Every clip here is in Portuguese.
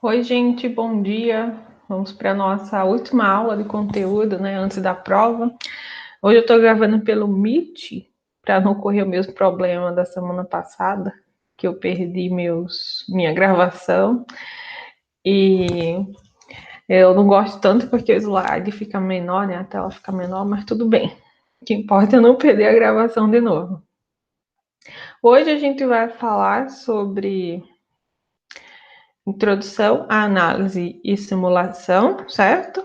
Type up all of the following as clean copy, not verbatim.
Oi, gente, bom dia. Vamos para a nossa última aula de conteúdo, né, antes da prova. Hoje eu estou gravando pelo Meet, para não ocorrer o mesmo problema da semana passada, que eu perdi minha gravação. E eu não gosto tanto porque o slide fica menor, né, a tela fica menor, mas tudo bem. O que importa é não perder a gravação de novo. Hoje a gente vai falar sobre introdução à análise e simulação, certo?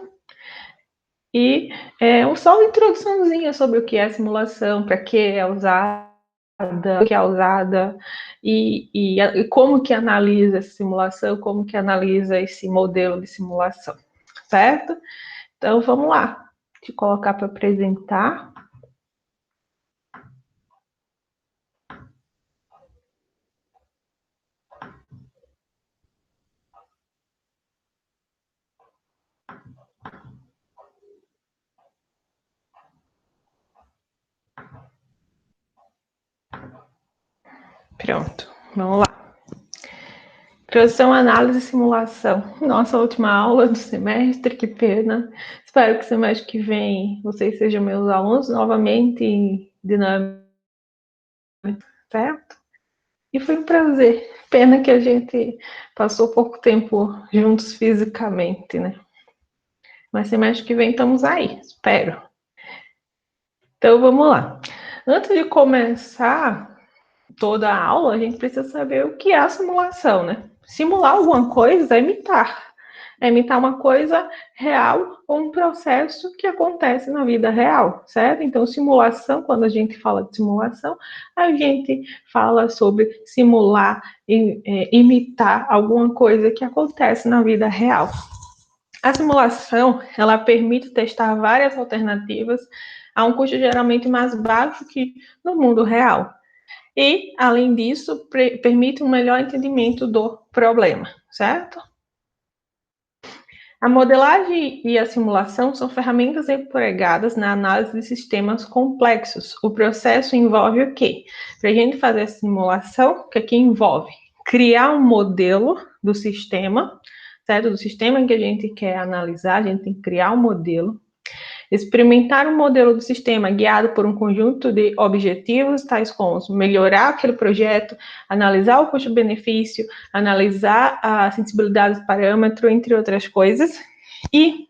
E só uma introduçãozinha sobre o que é simulação, para que é usada, o que é usada e como que analisa essa simulação, como que analisa esse modelo de simulação, certo? Então vamos lá, te colocar para apresentar. Pronto, vamos lá. Introdução, análise e simulação. Nossa última aula do semestre, que pena. Espero que semestre que vem vocês sejam meus alunos novamente dinâmicos, certo? E foi um prazer. Pena que a gente passou pouco tempo juntos fisicamente, né? Mas semestre que vem estamos aí, espero. Então vamos lá. Antes de começar toda a aula, a gente precisa saber o que é a simulação, né? Simular alguma coisa é imitar. É imitar uma coisa real ou um processo que acontece na vida real, certo? Então, simulação, quando a gente fala de simulação, a gente fala sobre simular, imitar alguma coisa que acontece na vida real. A simulação, ela permite testar várias alternativas a um custo geralmente mais baixo que no mundo real. E, além disso, permite um melhor entendimento do problema, certo? A modelagem e a simulação são ferramentas empregadas na análise de sistemas complexos. O processo envolve o quê? Para a gente fazer a simulação, o que aqui envolve? Criar um modelo do sistema, certo? Do sistema que a gente quer analisar, a gente tem que criar um modelo. Experimentar um modelo do sistema guiado por um conjunto de objetivos, tais como melhorar aquele projeto, analisar o custo-benefício, analisar a sensibilidade do parâmetro, entre outras coisas. E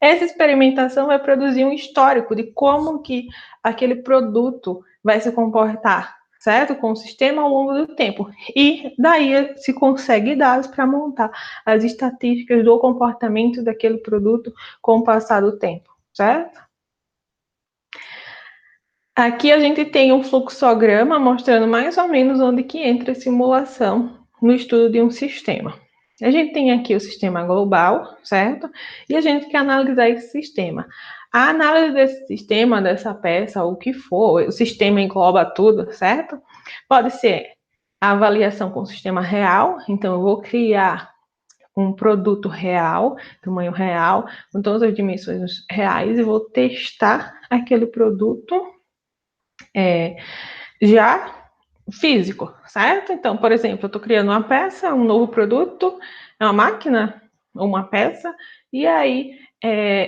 essa experimentação vai produzir um histórico de como que aquele produto vai se comportar, certo? Com o sistema ao longo do tempo. E daí se consegue dados para montar as estatísticas do comportamento daquele produto com o passar do tempo, certo? Aqui a gente tem um fluxograma mostrando mais ou menos onde que entra a simulação no estudo de um sistema. A gente tem aqui o sistema global, certo? E a gente quer analisar esse sistema. A análise desse sistema, dessa peça, ou o que for, o sistema engloba tudo, certo? Pode ser a avaliação com o sistema real, então eu vou criar um produto real, tamanho real, com todas as dimensões reais, e vou testar aquele produto já físico, certo? Então, por exemplo, eu estou criando uma peça, um novo produto, é uma máquina, uma peça, e aí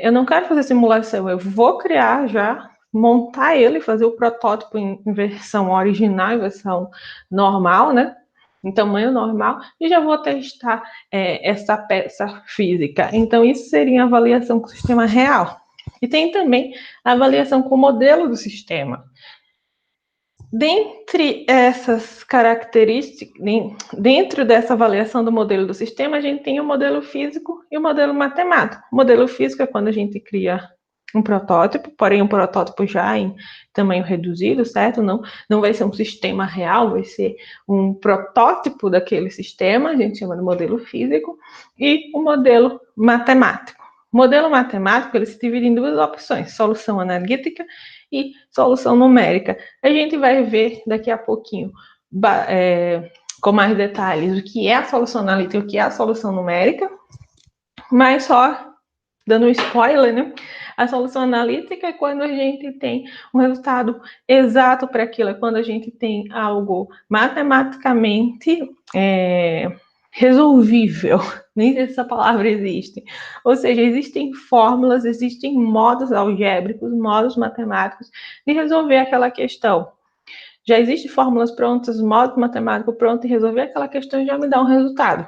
eu não quero fazer simulação, eu vou criar já, montar ele, fazer o protótipo em versão original, em versão normal, né? Em tamanho normal, e já vou testar essa peça física. Então, isso seria a avaliação com o sistema real. E tem também a avaliação com o modelo do sistema. Dentre essas características, dentro dessa avaliação do modelo do sistema, a gente tem o modelo físico e o modelo matemático. O modelo físico é quando a gente cria um protótipo, porém um protótipo já em tamanho reduzido, certo? Não vai ser um sistema real, vai ser um protótipo daquele sistema, a gente chama de modelo físico, e o modelo matemático. O modelo matemático, ele se divide em duas opções, solução analítica e solução numérica. A gente vai ver daqui a pouquinho, com mais detalhes, o que é a solução analítica e o que é a solução numérica, mas só dando um spoiler, né? A solução analítica é quando a gente tem um resultado exato para aquilo, é quando a gente tem algo matematicamente resolvível. Nem sei se essa palavra existe. Ou seja, existem fórmulas, existem modos algébricos, modos matemáticos de resolver aquela questão. Já existem fórmulas prontas, modo matemático pronto, e resolver aquela questão já me dá um resultado.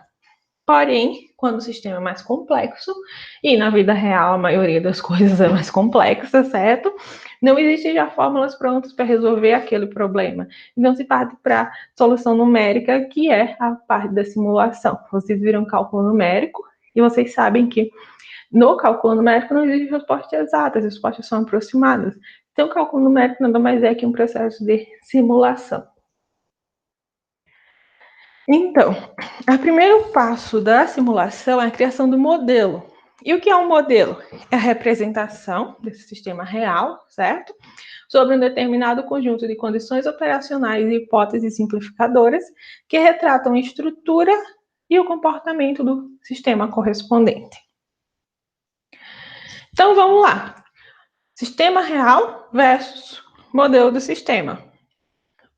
Porém, quando o sistema é mais complexo, e na vida real a maioria das coisas é mais complexa, certo? Não existem já fórmulas prontas para resolver aquele problema. Então se parte para solução numérica, que é a parte da simulação. Vocês viram cálculo numérico e vocês sabem que no cálculo numérico não existe respostas exatas, as respostas são aproximadas. Então o cálculo numérico nada mais é que um processo de simulação. Então, o primeiro passo da simulação é a criação do modelo. E o que é um modelo? É a representação desse sistema real, certo? Sobre um determinado conjunto de condições operacionais e hipóteses simplificadoras que retratam a estrutura e o comportamento do sistema correspondente. Então, vamos lá. Sistema real versus modelo do sistema.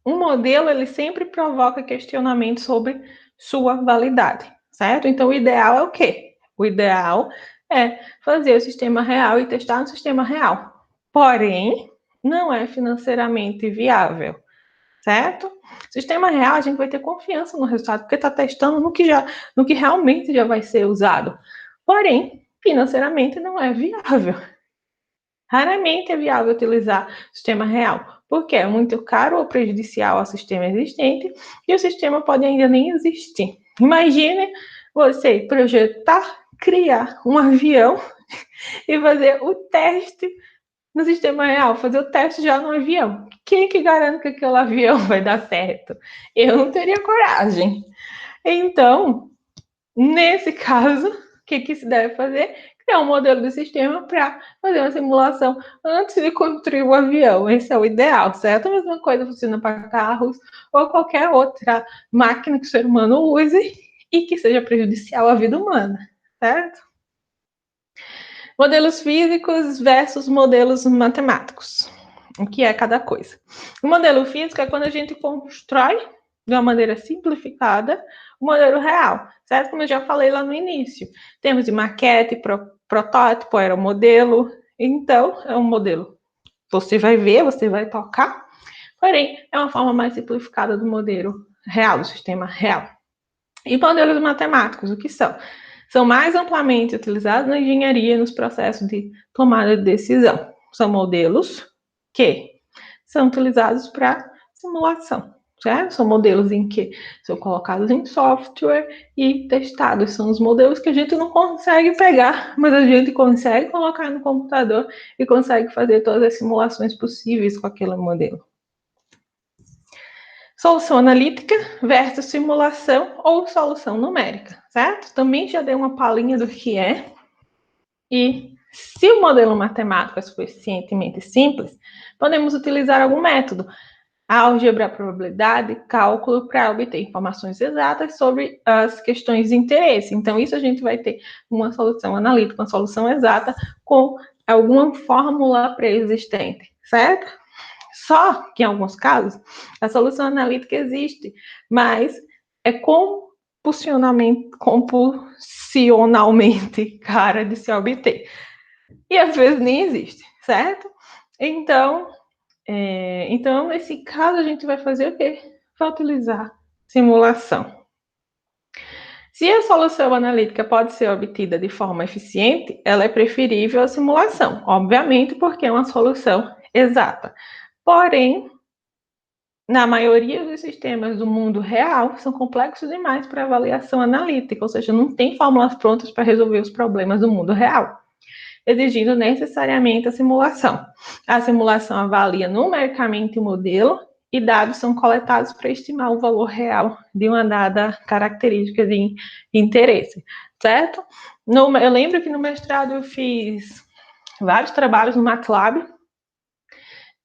Um modelo, ele sempre provoca questionamento sobre sua validade, certo? Então, o ideal é o quê? O ideal é fazer o sistema real e testar no sistema real. Porém, não é financeiramente viável, certo? Sistema real, a gente vai ter confiança no resultado, porque está testando no que realmente já vai ser usado. Porém, financeiramente não é viável. Raramente é viável utilizar o sistema real, porque é muito caro ou prejudicial ao sistema existente e o sistema pode ainda nem existir. Imagine você projetar, criar um avião e fazer o teste no sistema real, fazer o teste já no avião. Quem que garante que aquele avião vai dar certo? Eu não teria coragem. Então, nesse caso, o que se deve fazer? Criar um modelo de sistema para fazer uma simulação antes de construir o avião. Esse é o ideal, certo? A mesma coisa funciona para carros ou qualquer outra máquina que o ser humano use e que seja prejudicial à vida humana, certo? Modelos físicos versus modelos matemáticos. O que é cada coisa? O modelo físico é quando a gente constrói de uma maneira simplificada o modelo real, certo? Como eu já falei lá no início. Temos de maquete, protótipo, aeromodelo. Então, é um modelo. Você vai ver, você vai tocar, porém, é uma forma mais simplificada do modelo real, do sistema real. E modelos matemáticos, o que são? São mais amplamente utilizados na engenharia nos processos de tomada de decisão. São modelos que são utilizados para simulação, certo? São modelos em que são colocados em software e testados. São os modelos que a gente não consegue pegar, mas a gente consegue colocar no computador e consegue fazer todas as simulações possíveis com aquele modelo. Solução analítica versus simulação ou solução numérica, certo? Também já dei uma palhinha do que é. E se o modelo matemático é suficientemente simples, podemos utilizar algum método, álgebra, probabilidade, cálculo, para obter informações exatas sobre as questões de interesse. Então, isso a gente vai ter uma solução analítica, uma solução exata com alguma fórmula pré-existente, certo? Só que, em alguns casos, a solução analítica existe, mas é compulsionalmente cara de se obter. E às vezes nem existe, certo? Então, nesse caso, a gente vai fazer o quê? Vai utilizar simulação. Se a solução analítica pode ser obtida de forma eficiente, ela é preferível à simulação, obviamente, porque é uma solução exata. Porém, na maioria dos sistemas do mundo real, são complexos demais para avaliação analítica, ou seja, não tem fórmulas prontas para resolver os problemas do mundo real, exigindo necessariamente a simulação. A simulação avalia numericamente o modelo e dados são coletados para estimar o valor real de uma dada característica de interesse, certo? Eu lembro que no mestrado eu fiz vários trabalhos no MATLAB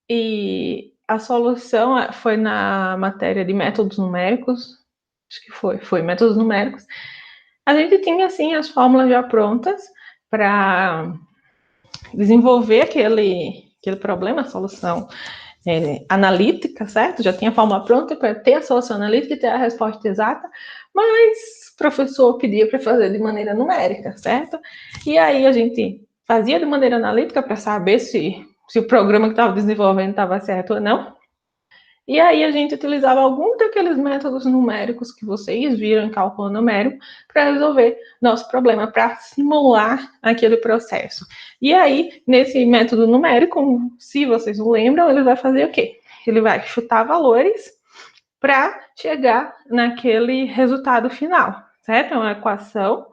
e a solução foi na matéria de métodos numéricos, acho que foi métodos numéricos. A gente tinha, assim, as fórmulas já prontas, desenvolver aquele problema, a solução analítica, certo? Já tinha a fórmula pronta para ter a solução analítica e ter a resposta exata, mas o professor pedia para fazer de maneira numérica, certo? E aí a gente fazia de maneira analítica para saber se o programa que estava desenvolvendo estava certo ou não. E aí a gente utilizava algum daqueles métodos numéricos que vocês viram em cálculo numérico para resolver nosso problema, para simular aquele processo. E aí, nesse método numérico, se vocês não lembram, ele vai fazer o quê? Ele vai chutar valores para chegar naquele resultado final, certo? É uma equação,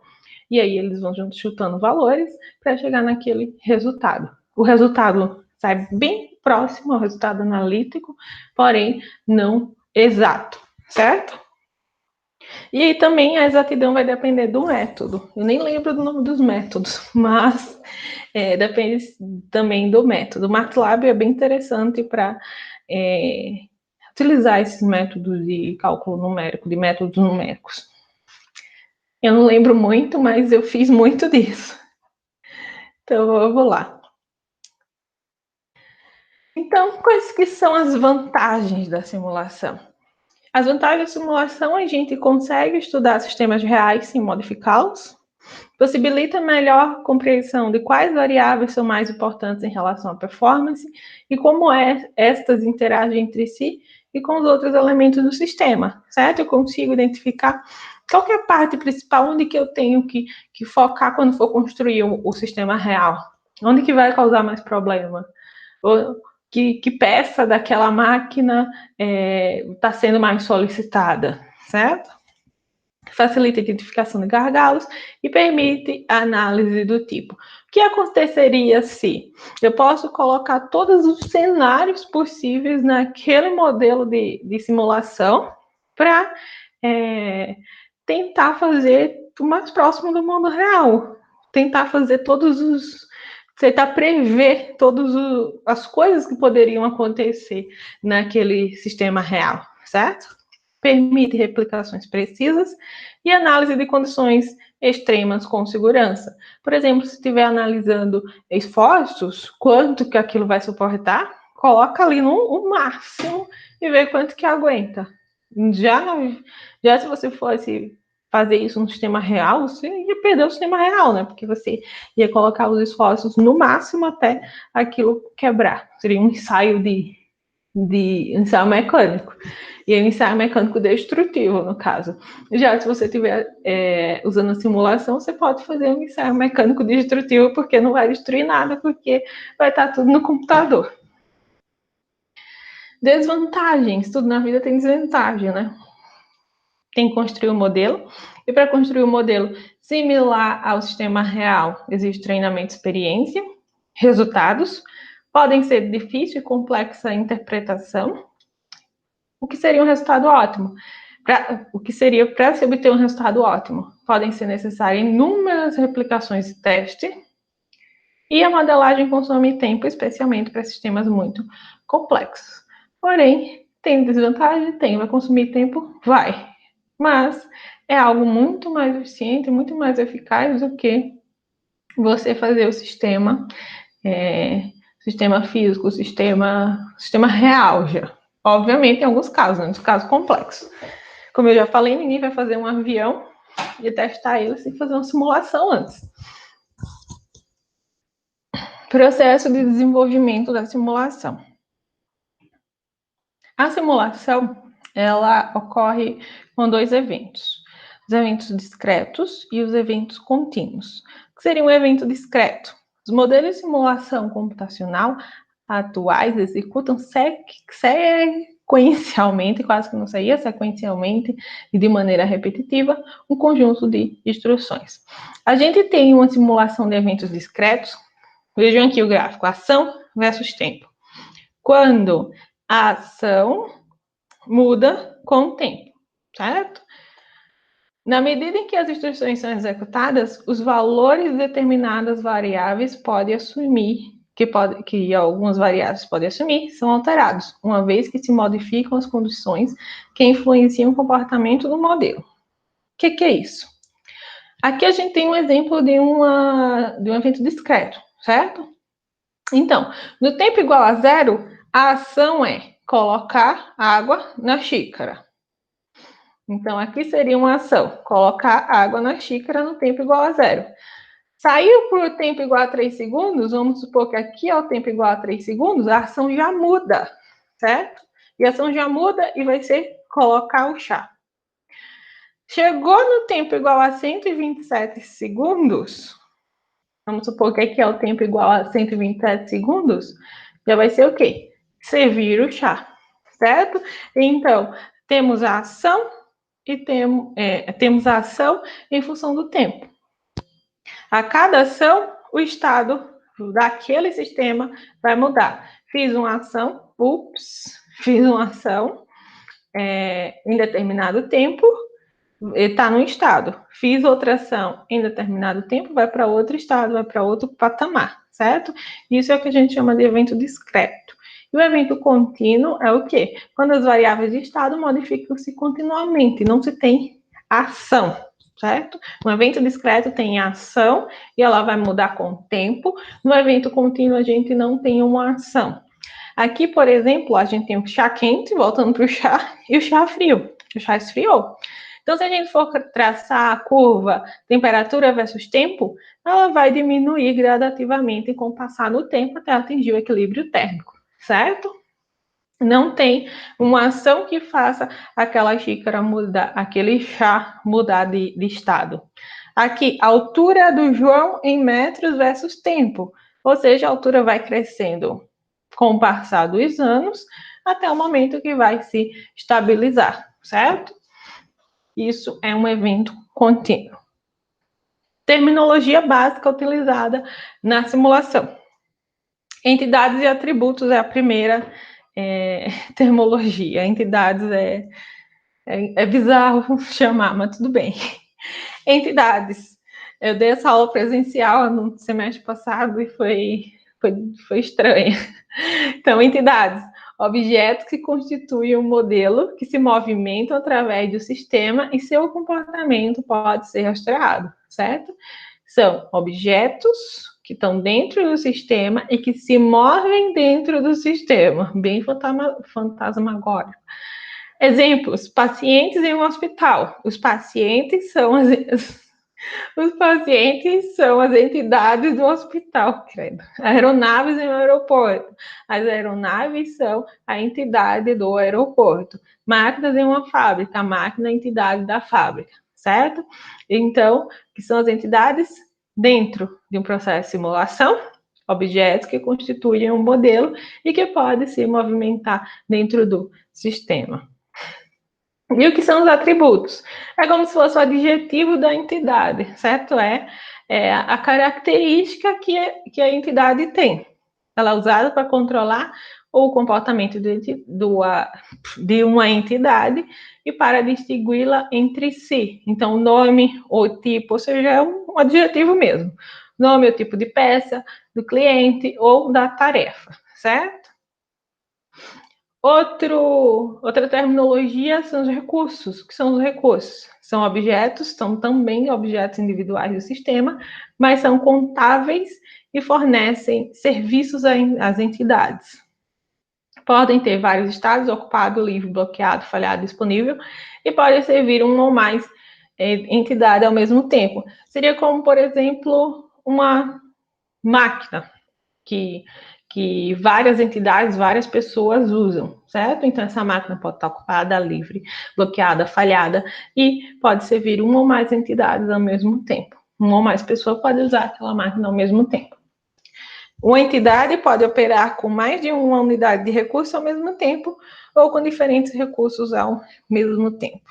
e aí eles vão juntos chutando valores para chegar naquele resultado. O resultado sai bem próximo ao resultado analítico, porém não exato, certo? E aí também a exatidão vai depender do método. Eu nem lembro do nome dos métodos, mas depende também do método. O MATLAB é bem interessante para utilizar esses métodos de cálculo numérico, de métodos numéricos. Eu não lembro muito, mas eu fiz muito disso. Então, vamos lá. Então, quais que são as vantagens da simulação? As vantagens da simulação, a gente consegue estudar sistemas reais sem modificá-los, possibilita melhor compreensão de quais variáveis são mais importantes em relação à performance e como estas interagem entre si e com os outros elementos do sistema, certo? Eu consigo identificar qual que é a parte principal onde que eu tenho que focar quando for construir o sistema real. Onde que vai causar mais problema? Ou que peça daquela máquina está sendo mais solicitada, certo? Facilita a identificação de gargalos e permite a análise do tipo. O que aconteceria se eu posso colocar todos os cenários possíveis naquele modelo de simulação para tentar fazer o mais próximo do mundo real, tentar fazer tentar prever todas as coisas que poderiam acontecer naquele sistema real, certo? Permite replicações precisas e análise de condições extremas com segurança. Por exemplo, se estiver analisando esforços, quanto que aquilo vai suportar, coloca ali no máximo e vê quanto que aguenta. Já se você fosse fazer isso no sistema real, você ia perder o sistema real, né? Porque você ia colocar os esforços no máximo até aquilo quebrar. Seria um ensaio de ensaio mecânico. E é um ensaio mecânico destrutivo, no caso. Já se você estiver usando a simulação, você pode fazer um ensaio mecânico destrutivo, porque não vai destruir nada, porque vai estar tudo no computador. Desvantagens. Tudo na vida tem desvantagem, né? Tem que construir um modelo. E para construir um modelo similar ao sistema real, existe treinamento, experiência, resultados. Podem ser difícil e complexa interpretação. O que seria um resultado ótimo? O que seria para se obter um resultado ótimo? Podem ser necessárias inúmeras replicações de teste e a modelagem consome tempo, especialmente para sistemas muito complexos. Porém, tem desvantagem? Tem. Vai consumir tempo? Vai. Mas é algo muito mais eficiente, muito mais eficaz do que você fazer o sistema físico, sistema real já. Obviamente, em alguns casos, né? Nos casos complexos. Como eu já falei, ninguém vai fazer um avião e testar ele sem fazer uma simulação antes. Processo de desenvolvimento da simulação. A simulação, ela ocorre com dois eventos. Os eventos discretos e os eventos contínuos. O que seria um evento discreto? Os modelos de simulação computacional atuais executam sequencialmente, quase que não saía, sequencialmente e de maneira repetitiva, um conjunto de instruções. A gente tem uma simulação de eventos discretos. Vejam aqui o gráfico, ação versus tempo. Quando a ação muda com o tempo, certo? Na medida em que as instruções são executadas, os valores de determinadas variáveis podem assumir, que algumas variáveis podem assumir, são alterados, uma vez que se modificam as condições que influenciam o comportamento do modelo. O que é isso? Aqui a gente tem um exemplo de um evento discreto, certo? Então, no tempo igual a zero, a ação é colocar água na xícara. Então, aqui seria uma ação, colocar água na xícara no tempo igual a zero. Saiu para o tempo igual a 3 segundos, vamos supor que aqui é o tempo igual a 3 segundos, a ação já muda, certo? E a ação já muda e vai ser colocar o chá. Chegou no tempo igual a 127 segundos, vamos supor que aqui é o tempo igual a 127 segundos, já vai ser o quê? Servir o chá, certo? Então, temos a ação e temos a ação em função do tempo. A cada ação, o estado daquele sistema vai mudar. Fiz uma ação, fiz uma ação em determinado tempo, está num estado. Fiz outra ação em determinado tempo, vai para outro estado, vai para outro patamar, certo? Isso é o que a gente chama de evento discreto. E o evento contínuo é o quê? Quando as variáveis de estado modificam-se continuamente, não se tem ação, certo? No evento discreto tem ação e ela vai mudar com o tempo. No evento contínuo a gente não tem uma ação. Aqui, por exemplo, a gente tem o chá quente, voltando para o chá, e o chá frio. O chá esfriou. Então, se a gente for traçar a curva temperatura versus tempo, ela vai diminuir gradativamente com o passar do tempo até atingir o equilíbrio térmico, certo? Não tem uma ação que faça aquela xícara mudar, aquele chá mudar de estado. Aqui, altura do João em metros versus tempo. Ou seja, a altura vai crescendo com o passar dos anos até o momento que vai se estabilizar, certo? Isso é um evento contínuo. Terminologia básica utilizada na simulação. Entidades e atributos é a primeira termologia. Entidades é bizarro chamar, mas tudo bem. Entidades. Eu dei essa aula presencial no semestre passado e foi estranho. Então, entidades. Objetos que constituem um modelo que se movimentam através do sistema e seu comportamento pode ser rastreado, certo? São objetos que estão dentro do sistema e que se movem dentro do sistema, bem fantasmagórico. Exemplos: pacientes em um hospital. Os pacientes são as entidades do hospital, credo. Aeronaves em um aeroporto. As aeronaves são a entidade do aeroporto. Máquinas em uma fábrica. A máquina é a entidade da fábrica, certo? Então, que são as entidades dentro de um processo de simulação, objetos que constituem um modelo e que podem se movimentar dentro do sistema. E o que são os atributos? É como se fosse o adjetivo da entidade, certo? É a característica que a entidade tem. Ela é usada para controlar o comportamento de uma entidade e para distingui-la entre si. Então, nome ou tipo, ou seja, é um adjetivo mesmo. Nome ou tipo de peça, do cliente ou da tarefa, certo? Outra terminologia são os recursos. O que são os recursos? São objetos, são também objetos individuais do sistema, mas são contáveis e fornecem serviços às entidades. Podem ter vários estados: ocupado, livre, bloqueado, falhado, disponível, e podem servir uma ou mais entidades ao mesmo tempo. Seria como, por exemplo, uma máquina que várias entidades, várias pessoas usam, certo? Então, essa máquina pode estar ocupada, livre, bloqueada, falhada, e pode servir uma ou mais entidades ao mesmo tempo. Uma ou mais pessoas podem usar aquela máquina ao mesmo tempo. Uma entidade pode operar com mais de uma unidade de recurso ao mesmo tempo, ou com diferentes recursos ao mesmo tempo.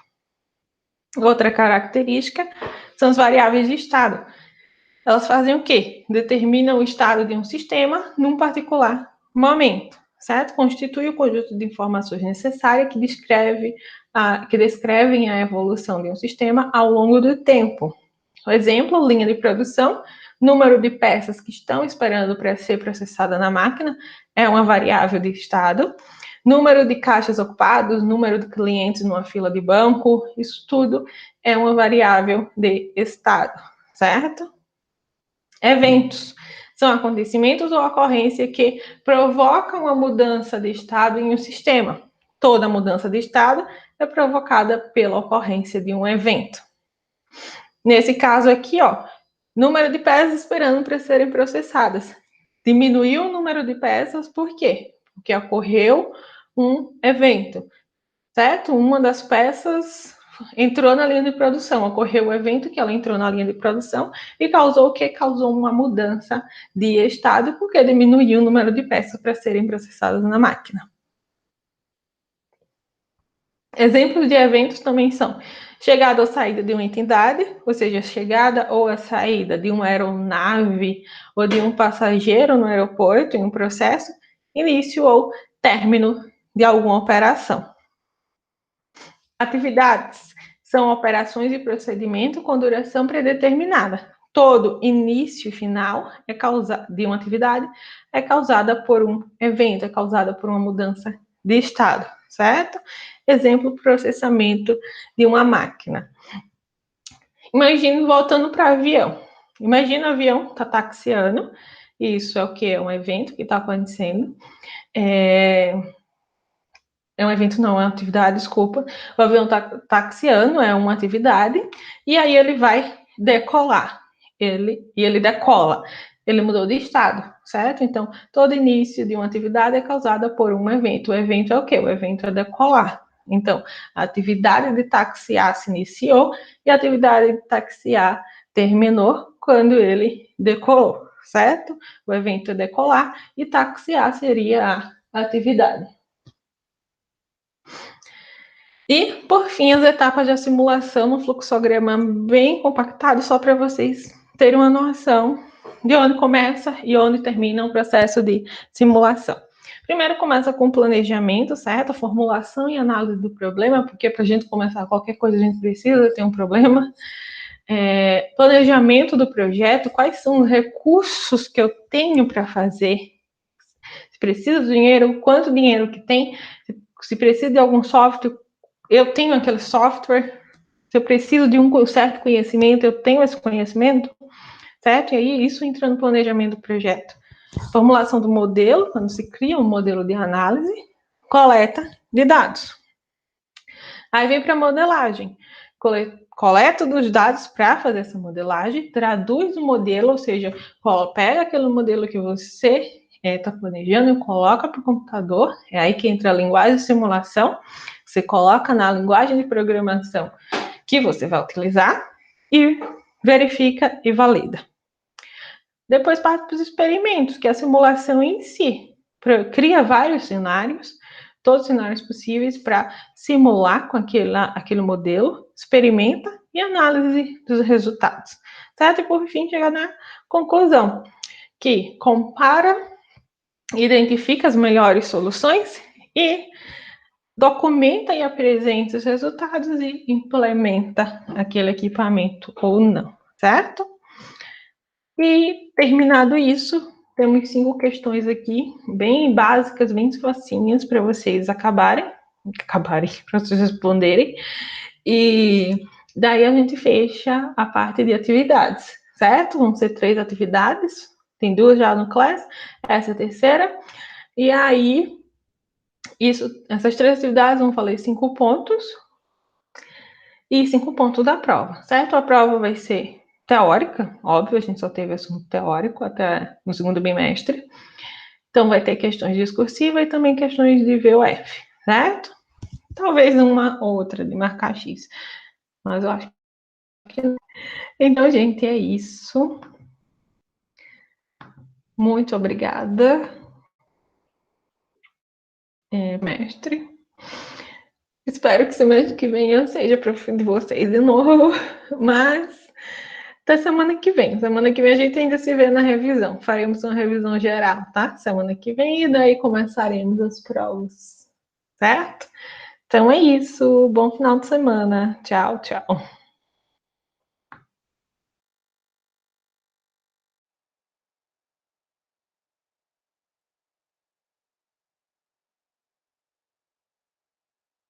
Outra característica são as variáveis de estado. Elas fazem o quê? Determinam o estado de um sistema num particular momento, certo? Constitui o conjunto de informações necessárias que descrevem a evolução de um sistema ao longo do tempo. Por exemplo, linha de produção, número de peças que estão esperando para ser processada na máquina, é uma variável de estado. Número de caixas ocupados, número de clientes numa fila de banco, isso tudo é uma variável de estado, certo? Eventos são acontecimentos ou ocorrência que provocam a mudança de estado em um sistema. Toda mudança de estado é provocada pela ocorrência de um evento. Nesse caso aqui, ó, número de peças esperando para serem processadas. Diminuiu o número de peças, por quê? Porque ocorreu um evento, certo? Uma das peças entrou na linha de produção, ocorreu o evento que ela entrou na linha de produção e causou o que? Causou uma mudança de estado, porque diminuiu o número de peças para serem processadas na máquina. Exemplos de eventos também são chegada ou saída de uma entidade, ou seja, a chegada ou a saída de uma aeronave ou de um passageiro no aeroporto em um processo, início ou término de alguma operação. Atividades são operações e procedimento com duração predeterminada. Todo início e final de uma atividade é causada por um evento, é causada por uma mudança de estado, certo? Exemplo, processamento de uma máquina. Imagina, voltando para avião. Imagina o avião está taxiando, isso é o que? É um evento que está acontecendo. É um evento, não, é uma atividade, desculpa. O avião está taxiando, é uma atividade, e aí ele vai decolar. Ele decola. Ele mudou de estado, certo? Então, todo início de uma atividade é causada por um evento. O evento é o quê? O evento é decolar. Então, a atividade de taxiar se iniciou e a atividade de taxiar terminou quando ele decolou, certo? O evento é decolar e taxiar seria a atividade. E, por fim, as etapas de simulação no fluxograma bem compactado, só para vocês terem uma noção de onde começa e onde termina o processo de simulação. Primeiro começa com o planejamento, certo? A formulação e análise do problema, porque para a gente começar qualquer coisa a gente precisa ter um problema. Planejamento do projeto, quais são os recursos que eu tenho para fazer? Se precisa de dinheiro, quanto dinheiro que tem? Se precisa de algum software, eu tenho aquele software, se eu preciso de um certo conhecimento, eu tenho esse conhecimento, certo? E aí isso entra no planejamento do projeto. Formulação do modelo, quando se cria um modelo de análise, coleta de dados. Aí vem para a modelagem. Coleta dos dados para fazer essa modelagem, traduz o modelo, ou seja, pega aquele modelo que você está planejando e coloca para o computador, é aí que entra a linguagem de simulação, você coloca na linguagem de programação que você vai utilizar e verifica e valida. Depois parte para os experimentos, que é a simulação em si. Cria vários cenários, todos os cenários possíveis para simular com aquele modelo, experimenta e análise dos resultados. Certo? E por fim, chega na conclusão, que compara, identifica as melhores soluções e documenta e apresenta os resultados e implementa aquele equipamento ou não, certo? E terminado isso, temos 5 questões aqui, bem básicas, bem facinhas para vocês acabarem, para vocês responderem. E daí a gente fecha a parte de atividades, certo? Vão ser 3 atividades, tem 2 já no class, essa é a terceira. E aí, essas 3 atividades, vão falar 5 pontos e 5 pontos da prova, certo? A prova vai ser teórica, óbvio, a gente só teve assunto teórico até no segundo bimestre. Então, vai ter questões discursivas e também questões de VOF, certo? Talvez uma outra de marcar X, mas eu acho que não. Então, gente, é isso. Muito obrigada, mestre. Espero que semana que vem eu seja prof de vocês de novo, mas até semana que vem. Semana que vem a gente ainda se vê na revisão. Faremos uma revisão geral, tá? Semana que vem e daí começaremos as provas, certo? Então é isso. Bom final de semana. Tchau, tchau.